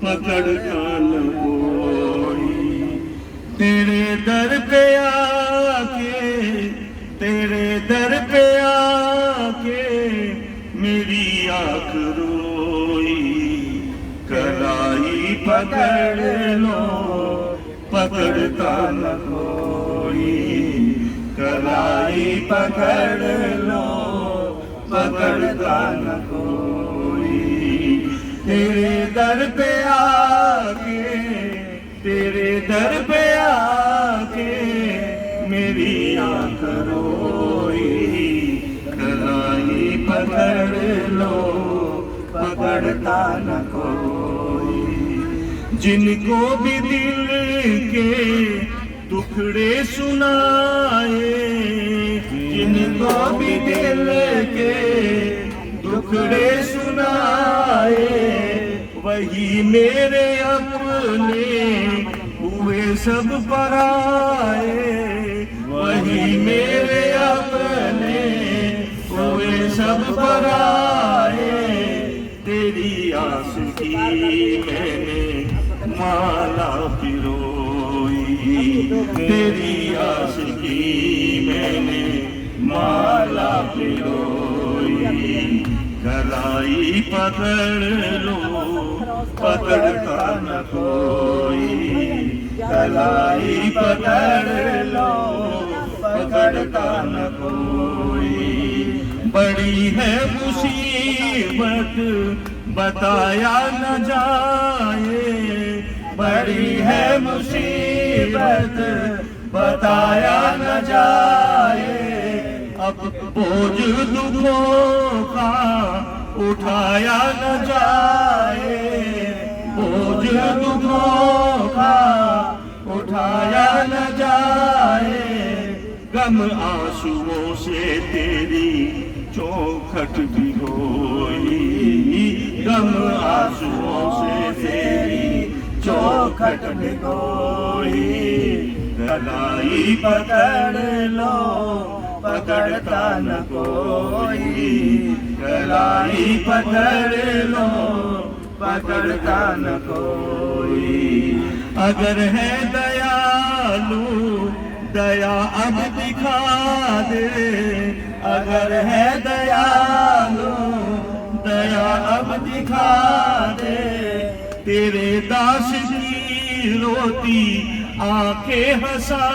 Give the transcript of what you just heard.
पकड़ता न कोई। तेरे दर पे आके, तेरे दर पे आके मेरी आँख रोई। कलाई पकड़ लो पकड़ता न कोई। कलाई पकड़ लो पकड़ता न कोई। तेरे दर पे आके, तेरे दर पे आके मेरी आँख रोई। कलाई पकड़ लो पकड़ता न कोई। जिनको भी दिल के टुकड़े सुनाए, जिनको भी दिल के टुकड़े सुनाए, वही मेरे अपने हुए सब पराए। वही मेरे अपने हुए सब पराए। तेरी आशिकी मैंने माला पिरोई। तेरी आशिकी मैंने माला पिरोई। कलाई पकड़ लो पकड़ता न कोई। कलाई पकड़ लो पकड़ता न कोई। बड़ी है मुसीबत बताया न जाए। बड़ी है मुसीबत बताया न जाए। अब बोझ दुखों का उठाया न जाए। बोझ दुखों का उठाया न जाए। गम आंसुओं से तेरी चौखट भिगोई। गम आंसुओं से तेरी चौखट भिगोई। कलाई पकड़ लो पकड़ता न कोई। कलाई पकड़ लो पकड़ता न कोई। अगर है दयालु दया अब दिखा दे। अगर है दयालु दया अब दिखा दे। तेरे दास की रोती आंखें हंसा